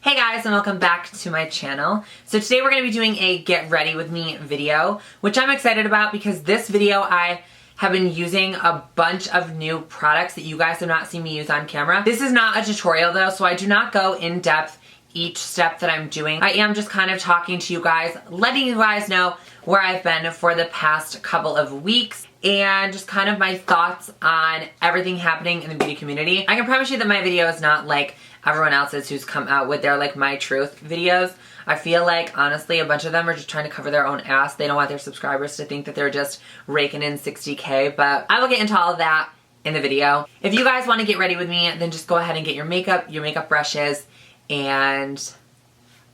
Hey guys, and welcome back to my channel. So today we're going to be doing a get ready with me video, which I'm excited about because this video I have been using a bunch of new products that you guys have not seen me use on camera. This is not a tutorial though, so I do not go in depth each step that I'm doing. I am just kind of talking to you guys, letting you guys know where I've been for the past couple of weeks and just kind of my thoughts on everything happening in the beauty community. I can promise you that my video is not like everyone else's who's come out with their like my truth videos. I feel like honestly a bunch of them are just trying to cover their own ass. They don't want their subscribers to think that they're just raking in 60K, but I will get into all of that in the video. If you guys want to get ready with me, then just go ahead and get your makeup brushes, and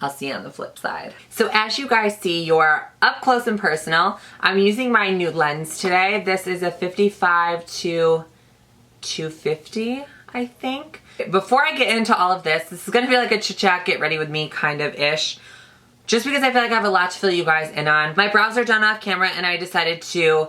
I'll see you on the flip side. So as you guys see, you're up close and personal. I'm using my new lens today. This is a 55 to 250, I think. Before I get into all of this is gonna be like a chit chat, get ready with me kind of ish. Just because I feel like I have a lot to fill you guys in on. My brows are done off camera and I decided to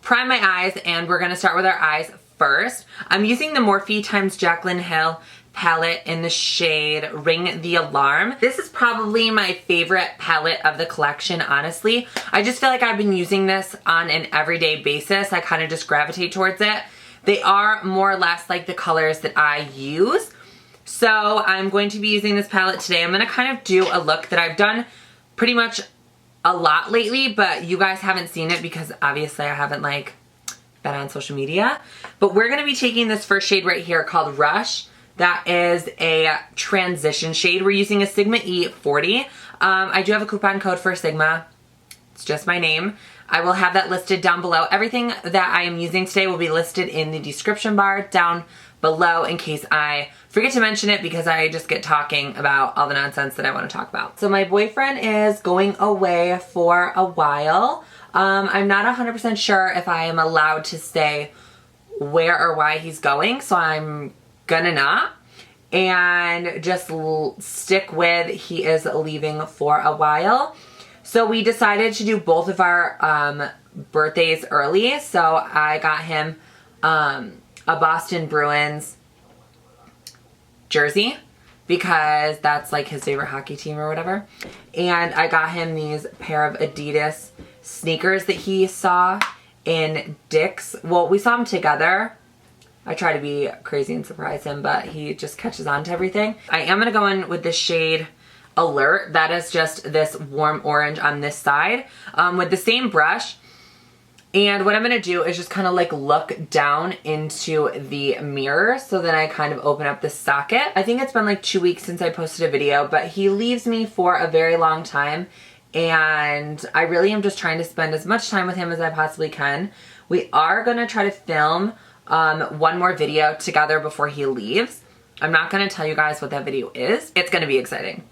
prime my eyes, and we're gonna start with our eyes first. I'm using the Morphe x Jaclyn Hill palette in the shade Ring the Alarm. This is probably my favorite palette of the collection, honestly. I just feel like I've been using this on an everyday basis. I kind of just gravitate towards it. They are more or less like the colors that I use. So I'm going to be using this palette today. I'm gonna kind of do a look that I've done pretty much a lot lately, but you guys haven't seen it because obviously I haven't like been on social media. But we're gonna be taking this first shade right here called Rush. That is a transition shade. We're using a Sigma E40. I do have a coupon code for Sigma. It's just my name. I will have that listed down below. Everything that I am using today will be listed in the description bar down below in case I forget to mention it because I just get talking about all the nonsense that I want to talk about. So my boyfriend is going away for a while. I'm not 100% sure if I am allowed to say where or why he's going, so I'm gonna not, and just stick with he is leaving for a while. So we decided to do both of our birthdays early. So I got him a Boston Bruins jersey because that's like his favorite hockey team or whatever, and I got him these pair of Adidas sneakers that he saw in Dick's. Well, we saw them together. I try to be crazy and surprise him, but he just catches on to everything. I am going to go in with the shade Alert. That is just this warm orange on this side with the same brush. And what I'm going to do is just kind of like look down into the mirror so that I kind of open up the socket. I think it's been like 2 weeks since I posted a video, but he leaves me for a very long time. And I really am just trying to spend as much time with him as I possibly can. We are going to try to film one more video together before he leaves. I'm not going to tell you guys what that video is. It's going to be exciting.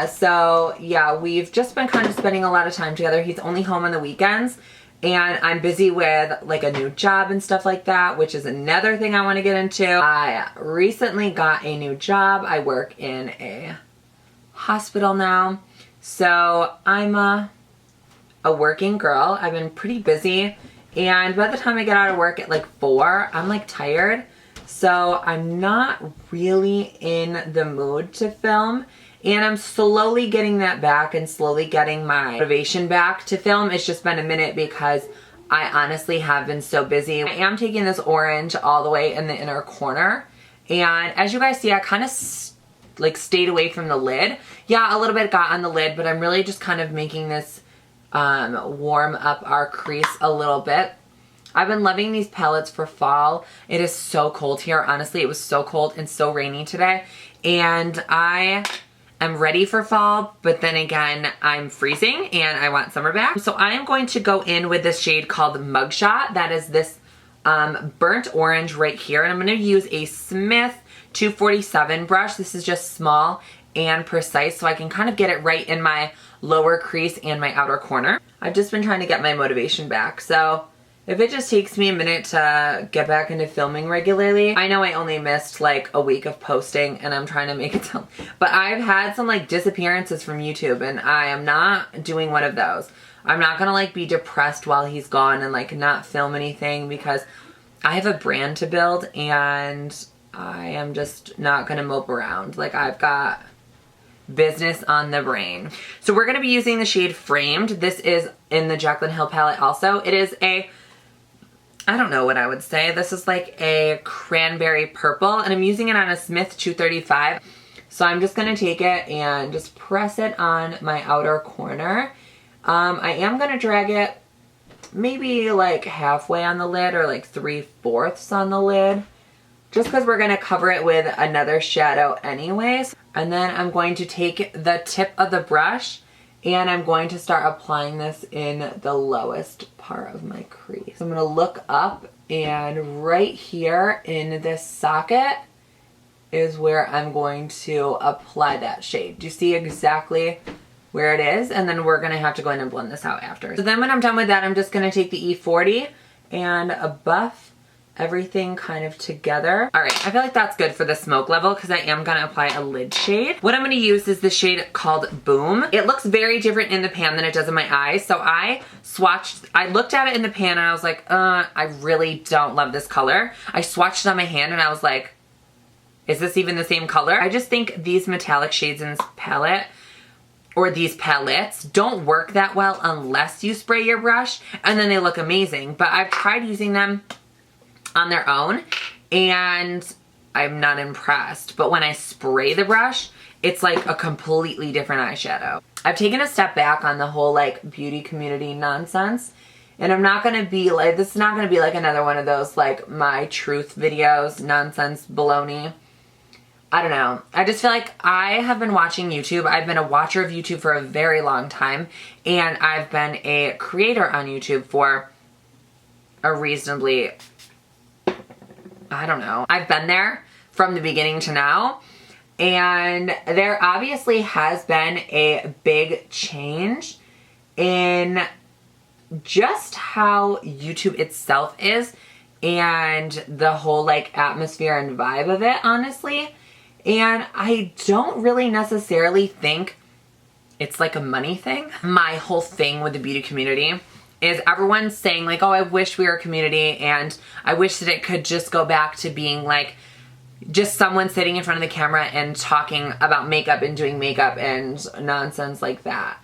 So yeah, we've just been kind of spending a lot of time together. He's only home on the weekends, and I'm busy with like a new job and stuff like that, which is another thing I want to get into. I recently got a new job. I work in a hospital now. So I'm a working girl. I've been pretty busy. And by the time I get out of work at like 4, I'm like tired. So I'm not really in the mood to film. And I'm slowly getting that back and slowly getting my motivation back to film. It's just been a minute because I honestly have been so busy. I am taking this orange all the way in the inner corner. And as you guys see, I kind of like stayed away from the lid. Yeah, a little bit got on the lid, but I'm really just kind of making this warm up our crease a little bit. I've been loving these palettes for fall. It is so cold here. Honestly, it was so cold and so rainy today. And I am ready for fall, but then again, I'm freezing and I want summer back. So I am going to go in with this shade called Mugshot. That is this burnt orange right here. And I'm going to use a Smith 247 brush. This is just small and precise, so I can kind of get it right in my lower crease and my outer corner. I've just been trying to get my motivation back, so if it just takes me a minute to get back into filming regularly, I know I only missed like a week of posting and I'm trying to make it sound, but I've had some like disappearances from YouTube and I am not doing one of those. I'm not gonna like be depressed while he's gone and like not film anything because I have a brand to build and I am just not gonna mope around. Like I've got business on the brain. So we're going to be using the shade Framed. This is in the Jaclyn Hill palette also. It is a, I don't know what I would say. This is like a cranberry purple, and I'm using it on a Smith 235. So I'm just going to take it and just press it on my outer corner. I am going to drag it maybe like halfway on the lid or like 3/4 on the lid, just because we're going to cover it with another shadow anyways. And then I'm going to take the tip of the brush and I'm going to start applying this in the lowest part of my crease. So I'm going to look up, and right here in this socket is where I'm going to apply that shade. Do you see exactly where it is? And then we're going to have to go in and blend this out after. So then when I'm done with that, I'm just going to take the E40 and buff everything kind of together. All right, I feel like that's good for the smoke level because I am going to apply a lid shade. What I'm going to use is the shade called Boom. It looks very different in the pan than it does in my eyes. So I looked at it in the pan and I was like, I really don't love this color. I swatched it on my hand and I was like, is this even the same color? I just think these metallic shades in this palette, or these palettes, don't work that well unless you spray your brush, and then they look amazing. But I've tried using them on their own and I'm not impressed. But when I spray the brush, it's like a completely different eyeshadow. I've taken a step back on the whole like beauty community nonsense, and I'm not gonna be like, this is not gonna be like another one of those like my truth videos, nonsense baloney. I don't know. I just feel like I have been watching YouTube. I've been a watcher of YouTube for a very long time, and I've been a creator on YouTube for a reasonably, I don't know. I've been there from the beginning to now, and there obviously has been a big change in just how YouTube itself is and the whole like atmosphere and vibe of it, honestly. And I don't really necessarily think it's like a money thing. My whole thing with the beauty community is everyone's saying like, oh, I wish we were a community, and I wish that it could just go back to being like just someone sitting in front of the camera and talking about makeup and doing makeup and nonsense like that.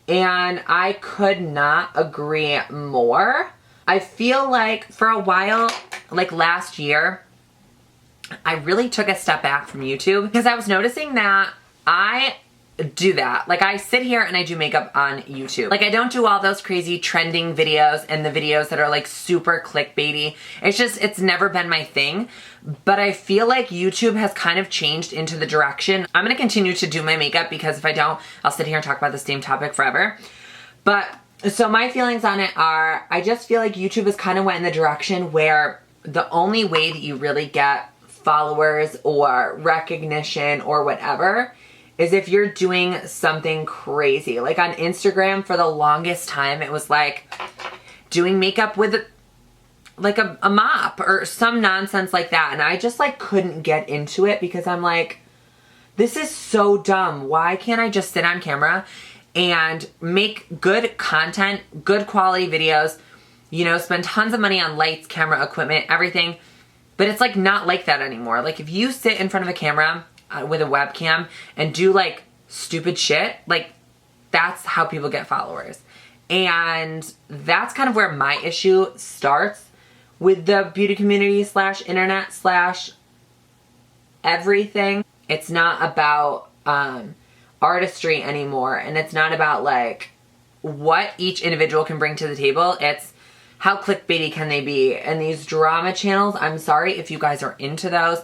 And I could not agree more. I feel like for a while, like last year, I really took a step back from YouTube because I was noticing that I do that. Like I sit here and I do makeup on YouTube. Like I don't do all those crazy trending videos and the videos that are like super clickbaity. It's never been my thing. But I feel like YouTube has kind of changed into the direction. I'm going to continue to do my makeup because if I don't, I'll sit here and talk about the same topic forever. But so my feelings on it are, I just feel like YouTube has kind of went in the direction where the only way that you really get followers or recognition or whatever is if you're doing something crazy. Like on Instagram for the longest time, it was like doing makeup with like a mop or some nonsense like that. And I just like couldn't get into it because I'm like, this is so dumb. Why can't I just sit on camera and make good content, good quality videos, you know, spend tons of money on lights, camera, equipment, everything. But it's like not like that anymore. Like if you sit in front of a camera with a webcam and do like stupid shit, like that's how people get followers. And that's kind of where my issue starts with the beauty community / internet / everything. It's not about artistry anymore, and it's not about like what each individual can bring to the table. It's how clickbaity can they be? And these drama channels, I'm sorry if you guys are into those.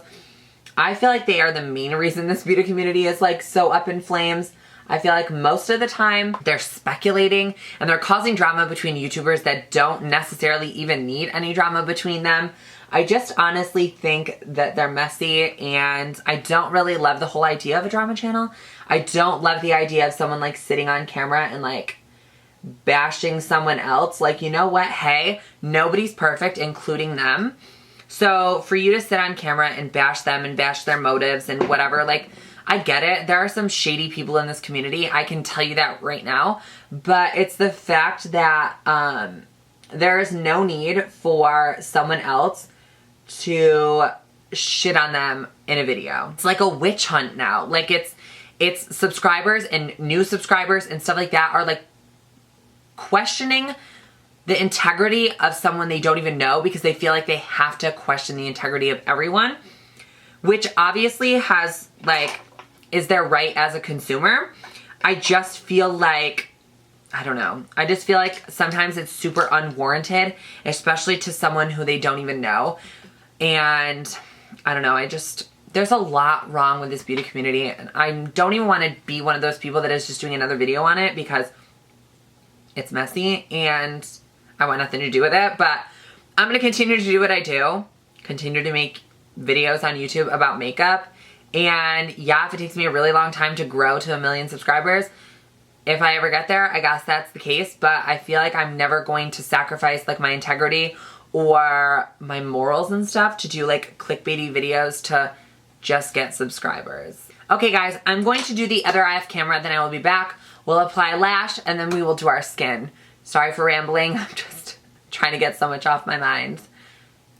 I feel like they are the main reason this beauty community is like so up in flames. I feel like most of the time they're speculating and they're causing drama between YouTubers that don't necessarily even need any drama between them. I just honestly think that they're messy, and I don't really love the whole idea of a drama channel. I don't love the idea of someone like sitting on camera and like bashing someone else. Like, you know what? Hey, nobody's perfect, including them. So for you to sit on camera and bash them and bash their motives and whatever, like, I get it. There are some shady people in this community. I can tell you that right now. But it's the fact that there is no need for someone else to shit on them in a video. It's like a witch hunt now. Like it's subscribers and new subscribers and stuff like that are like questioning the integrity of someone they don't even know because they feel like they have to question the integrity of everyone, which obviously has like, is their right as a consumer. I just feel like, I don't know. I just feel like sometimes it's super unwarranted, especially to someone who they don't even know. And I don't know, there's a lot wrong with this beauty community, and I don't even want to be one of those people that is just doing another video on it because it's messy and I want nothing to do with it. But I'm going to continue to do what I do, continue to make videos on YouTube about makeup. And yeah, if it takes me a really long time to grow to 1 million subscribers, if I ever get there, I guess that's the case. But I feel like I'm never going to sacrifice like my integrity or my morals and stuff to do like clickbaity videos to just get subscribers. Okay guys, I'm going to do the other eye off camera, then I will be back. We'll apply lash and then we will do our skin. Sorry for rambling, I'm just trying to get so much off my mind.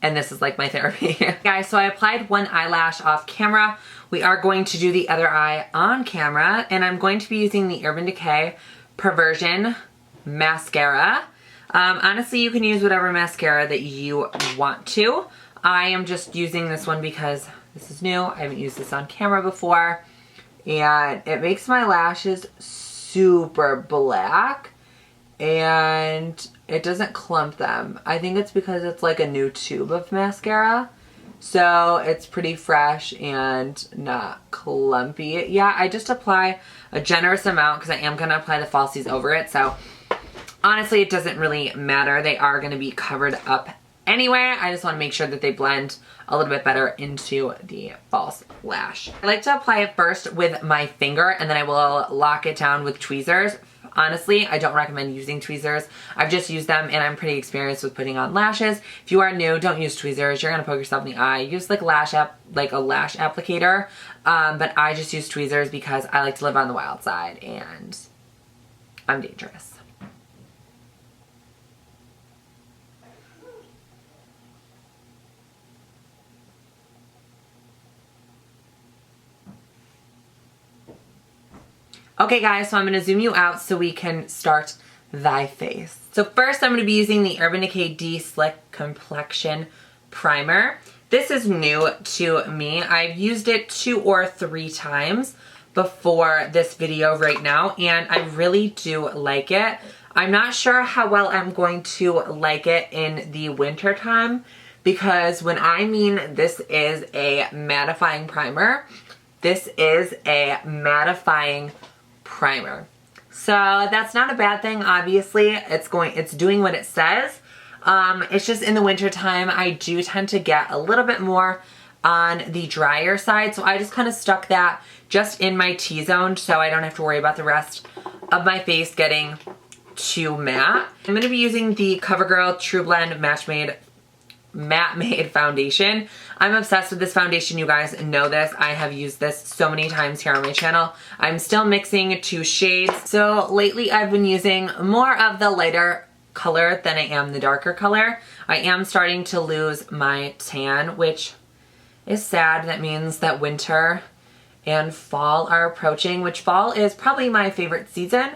And this is like my therapy. Guys, so I applied one eyelash off camera. We are going to do the other eye on camera, and I'm going to be using the Urban Decay Perversion mascara. Honestly, you can use whatever mascara that you want to. I am just using this one because this is new. I haven't used this on camera before, and it makes my lashes super black, and it doesn't clump them. I think it's because it's like a new tube of mascara. So it's pretty fresh and not clumpy. Yeah, I just apply a generous amount because I am going to apply the falsies over it. So honestly, it doesn't really matter. They are going to be covered up anyway. I just want to make sure that they blend a little bit better into the false lash. I like to apply it first with my finger, and then I will lock it down with tweezers. Honestly, I don't recommend using tweezers. I've just used them and I'm pretty experienced with putting on lashes. If you are new, don't use tweezers. You're gonna poke yourself in the eye. Use like a lash applicator. But I just use tweezers because I like to live on the wild side and I'm dangerous. Okay guys, so I'm going to zoom you out so we can start thy face. So first I'm going to be using the Urban Decay Deslick Complexion Primer. This is new to me. I've used it 2 or 3 times before this video right now, and I really do like it. I'm not sure how well I'm going to like it in the winter time, because when I mean this is a mattifying primer, this is a mattifying primer. So that's not a bad thing, obviously. It's doing what it says. It's just in the winter time I do tend to get a little bit more on the drier side, so I just kind of stuck that just in my T-zone so I don't have to worry about the rest of my face getting too matte. I'm going to be using the CoverGirl True Blend Matte Made Foundation. I'm obsessed with this foundation, you guys know this. I have used this so many times here on my channel. I'm still mixing 2 shades. So lately I've been using more of the lighter color than I am the darker color. I am starting to lose my tan, which is sad. That means that winter and fall are approaching, which fall is probably my favorite season,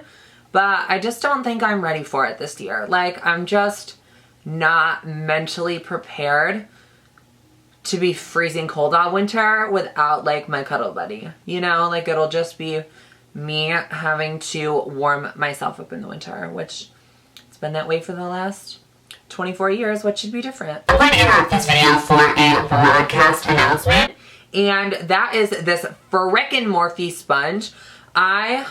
but I just don't think I'm ready for it this year. Like, I'm just not mentally prepared to be freezing cold all winter without like my cuddle buddy. You know, like it'll just be me having to warm myself up in the winter, which it's been that way for the last 24 years. What should be different? I'm going to interrupt this video for a broadcast announcement. And that is this frickin' Morphe sponge. I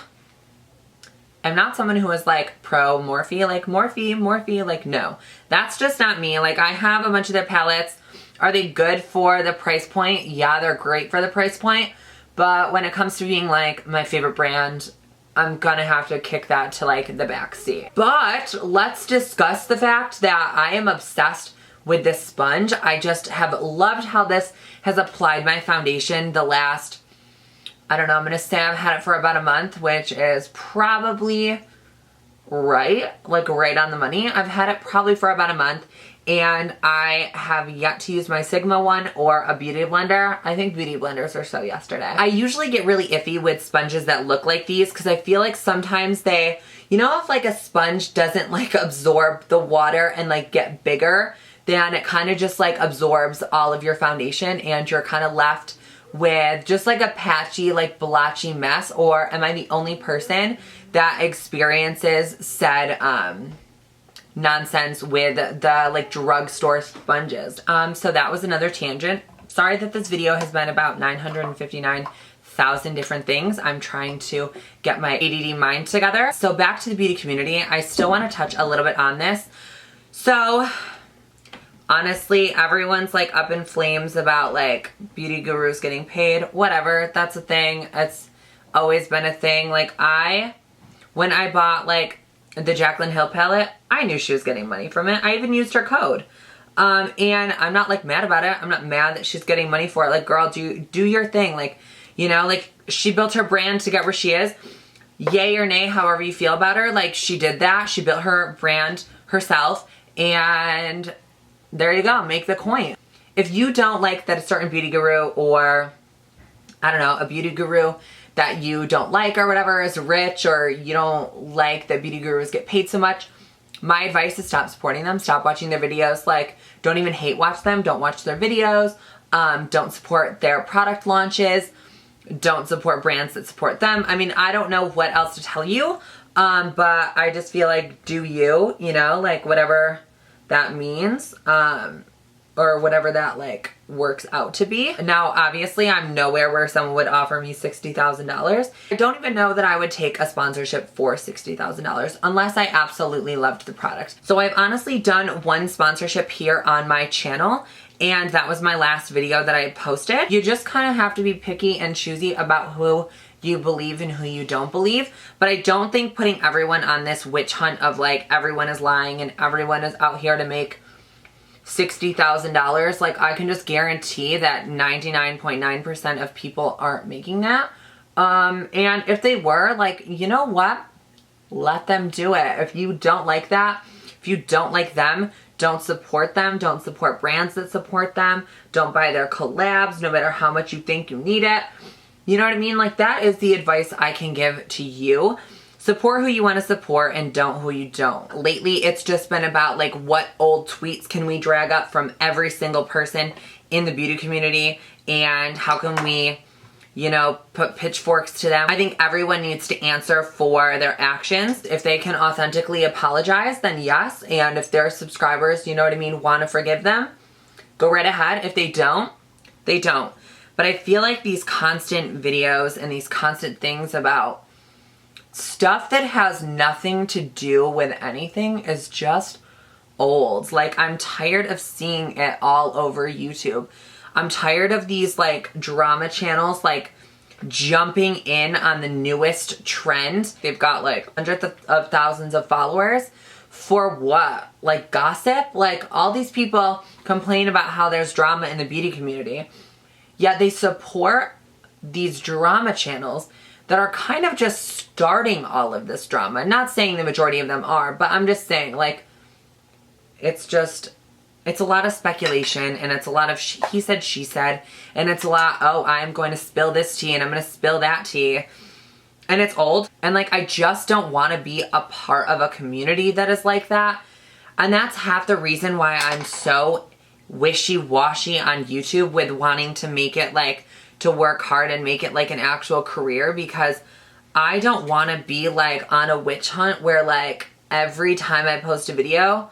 am not someone who is like pro Morphe, like Morphe, like no. That's just not me. Like, I have a bunch of their palettes. Are they good for the price point? Yeah, they're great for the price point. But when it comes to being like my favorite brand, I'm gonna have to kick that to like the back seat. But let's discuss the fact that I am obsessed with this sponge. I just have loved how this has applied my foundation the last, I don't know, I'm gonna say I've had it for about a month, which is probably right, like right on the money. I've had it probably for about a month, and I have yet to use my Sigma one or a beauty blender. I think beauty blenders are so yesterday. I usually get really iffy with sponges that look like these because I feel like sometimes they, you know, if like a sponge doesn't like absorb the water and like get bigger, then it kind of just like absorbs all of your foundation and you're kind of left with just like a patchy, like blotchy mess. Or am I the only person that experiences said nonsense with the like drugstore sponges? So that was another tangent. Sorry that this video has been about 959,000 different things. I'm trying to get my ADD mind together. So back to the beauty community. I still want to touch a little bit on this. So honestly, everyone's like up in flames about like beauty gurus getting paid, whatever. That's a thing. It's always been a thing. Like when I bought like the Jaclyn Hill palette, I knew she was getting money from it. I even used her code. And I'm not like mad about it. I'm not mad that she's getting money for it. Like, girl, do your thing. Like, you know, like she built her brand to get where she is. Yay or nay, however you feel about her. Like, she did that. She built her brand herself, and there you go, make the coin. If you don't like that a certain beauty guru, or I don't know, a beauty guru that you don't like or whatever is rich, or you don't like that beauty gurus get paid so much, my advice is stop supporting them. Stop watching their videos. Like, don't even hate watch them. Don't watch their videos. Don't support their product launches. Don't support brands that support them. I mean, I don't know what else to tell you, but I just feel like do you, you know, like whatever that means, or whatever that like works out to be. Now, obviously, I'm nowhere where someone would offer me $60,000. I don't even know that I would take a sponsorship for $60,000 unless I absolutely loved the product. So I've honestly done one sponsorship here on my channel, and that was my last video that I posted. You just kind of have to be picky and choosy about who you believe and who you don't believe. But I don't think putting everyone on this witch hunt of like everyone is lying and everyone is out here to make $60,000, like I can just guarantee that 99.9% of people aren't making that. And if they were, like, you know what? Let them do it. If you don't like that, if you don't like them, don't support them. Don't support brands that support them. Don't buy their collabs, no matter how much you think you need it. You know what I mean? Like, that is the advice I can give to you. Support who you want to support and don't who you don't. Lately, it's just been about like what old tweets can we drag up from every single person in the beauty community, and how can we, you know, put pitchforks to them. I think everyone needs to answer for their actions. If they can authentically apologize, then yes. And if their subscribers, you know what I mean, want to forgive them, go right ahead. If they don't, they don't. But I feel like these constant videos and these constant things about stuff that has nothing to do with anything is just old. Like, I'm tired of seeing it all over YouTube. I'm tired of these like drama channels like jumping in on the newest trend. They've got like hundreds of thousands of followers. For what? Like gossip? Like, all these people complain about how there's drama in the beauty community, yet they support these drama channels that are kind of just starting all of this drama. Not saying the majority of them are, but I'm just saying, like, it's a lot of speculation, and it's a lot of he said, she said, and it's a lot, oh, I'm going to spill this tea and I'm going to spill that tea. And it's old. And like, I just don't want to be a part of a community that is like that. And that's half the reason why I'm so wishy-washy on YouTube with wanting to make it like, to work hard and make it like an actual career, because I don't want to be like on a witch hunt where like every time I post a video,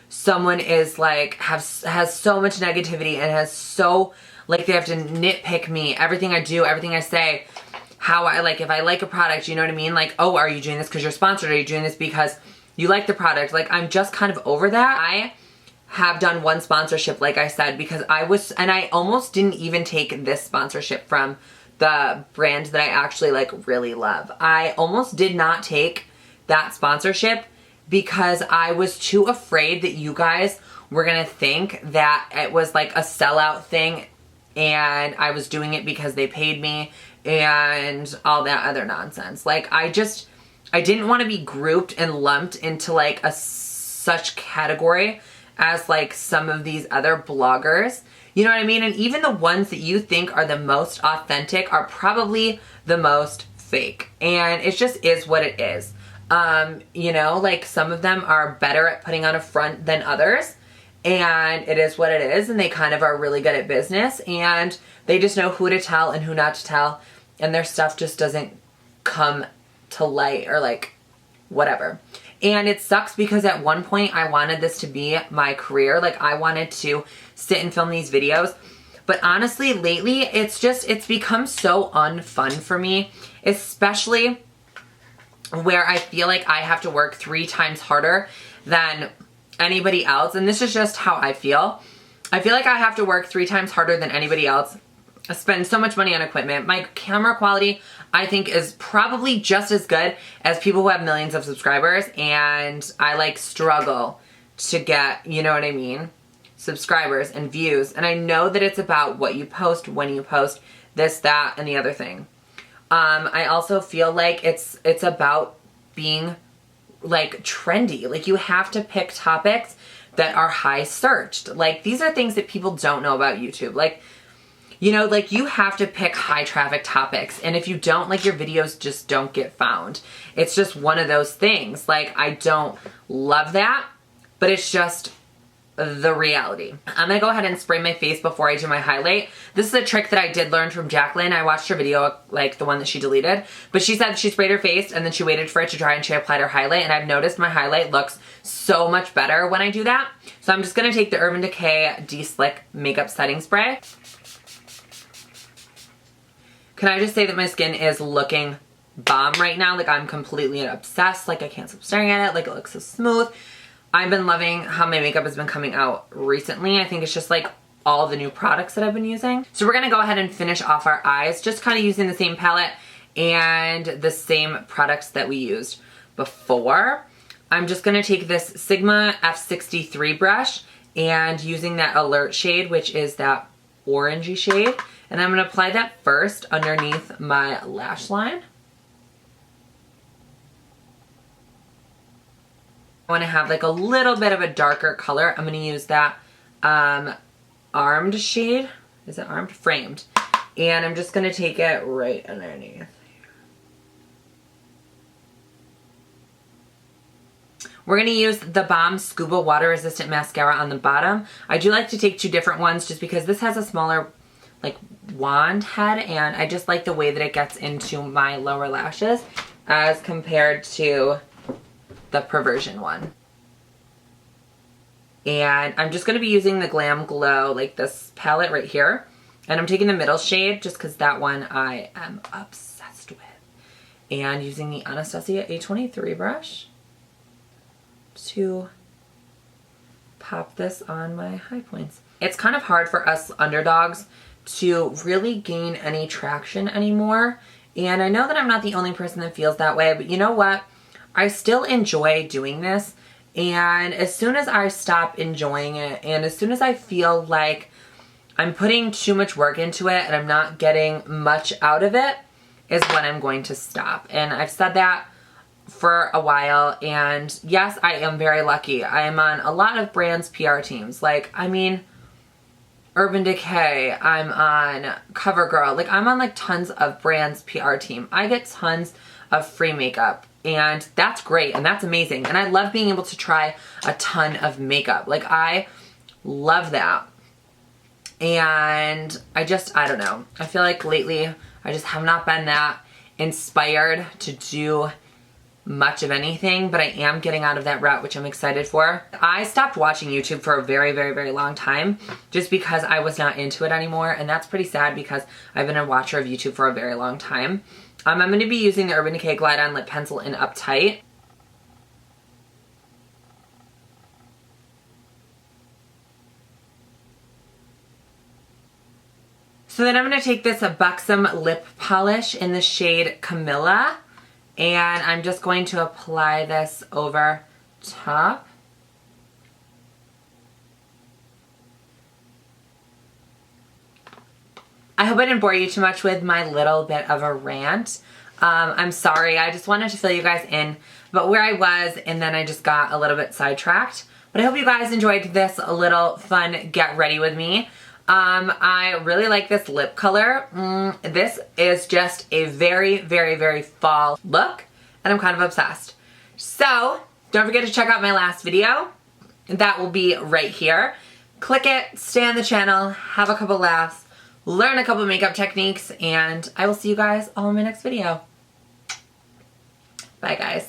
someone is like, has so much negativity and has so, like, they have to nitpick me, everything I do, everything I say, how I like, if I like a product, you know what I mean? Like, oh, are you doing this because you're sponsored? Are you doing this because you like the product? Like, I'm just kind of over that. I have done one sponsorship, like I said, because I almost didn't even take this sponsorship from the brand that I actually like really love. I almost did not take that sponsorship because I was too afraid that you guys were gonna think that it was like a sellout thing and I was doing it because they paid me and all that other nonsense. Like, I didn't want to be grouped and lumped into like such category as like some of these other bloggers. You know what I mean? And even the ones that you think are the most authentic are probably the most fake. And it just is what it is. You know, like some of them are better at putting on a front than others. And it is what it is. And they kind of are really good at business. And they just know who to tell and who not to tell. And their stuff just doesn't come to light or like whatever. And it sucks because at one point I wanted this to be my career. Like I wanted to sit and film these videos. But honestly, lately it's become so unfun for me, especially where I feel like I have to work 3 times harder than anybody else. And this is just how I feel. I feel like I have to work 3 times harder than anybody else. I spend so much money on equipment. My camera quality, I think, is probably just as good as people who have millions of subscribers. And I like struggle to get, you know what I mean, subscribers and views. And I know that it's about what you post, when you post, this, that, and the other thing. I also feel like it's about being like trendy. Like you have to pick topics that are high searched. Like these are things that people don't know about YouTube. Like, you know, like you have to pick high traffic topics. And if you don't, like your videos just don't get found. It's just one of those things. Like I don't love that, but it's just the reality. I'm gonna go ahead and spray my face before I do my highlight. This is a trick that I did learn from Jaclyn. I watched her video, like the one that she deleted, but she said she sprayed her face and then she waited for it to dry and she applied her highlight, and I've noticed my highlight looks so much better when I do that. So I'm just gonna take the Urban Decay Deslick makeup setting spray. Can I just say that my skin is looking bomb right now? Like I'm completely obsessed. Like I can't stop staring at it. Like it looks so smooth. I've been loving how my makeup has been coming out recently. I think it's just like all the new products that I've been using. So we're gonna go ahead and finish off our eyes, just kind of using the same palette and the same products that we used before. I'm just gonna take this Sigma F63 brush and using that Alert shade, which is that orangey shade, and I'm gonna apply that first underneath my lash line. I want to have like a little bit of a darker color. I'm going to use that Armed shade. Is it Armed? Framed. And I'm just going to take it right underneath. We're going to use TheBalm Scuba Water Resistant Mascara on the bottom. I do like to take 2 different ones just because this has a smaller like wand head, and I just like the way that it gets into my lower lashes as compared to the Perversion one. And I'm just going to be using the Glamglow, like this palette right here. And I'm taking the middle shade just because that one I am obsessed with. And using the Anastasia A23 brush to pop this on my high points. It's kind of hard for us underdogs to really gain any traction anymore. And I know that I'm not the only person that feels that way, but you know what? I still enjoy doing this, and as soon as I stop enjoying it and as soon as I feel like I'm putting too much work into it and I'm not getting much out of it is when I'm going to stop. And I've said that for a while, and yes, I am very lucky. I am on a lot of brands' PR teams. Like, I mean, Urban Decay, I'm on CoverGirl. Like, I'm on like tons of brands' PR team. I get tons of free makeup. And that's great and that's amazing. And I love being able to try a ton of makeup. Like I love that. And I don't know. I feel like lately I just have not been that inspired to do much of anything, but I am getting out of that route, which I'm excited for. I stopped watching YouTube for a very, very, very long time just because I was not into it anymore. And that's pretty sad because I've been a watcher of YouTube for a very long time. I'm going to be using the Urban Decay Glide On Lip Pencil in Uptight. So then I'm going to take this Buxom Lip Polish in the shade Camilla. And I'm just going to apply this over top. I hope I didn't bore you too much with my little bit of a rant. I'm sorry, I just wanted to fill you guys in about where I was, and then I just got a little bit sidetracked. But I hope you guys enjoyed this little fun get ready with me. I really like this lip color. This is just a very, very, very fall look, and I'm kind of obsessed. So don't forget to check out my last video. That will be right here. Click it, stay on the channel, have a couple laughs, learn a couple makeup techniques, and I will see you guys all in my next video. Bye, guys.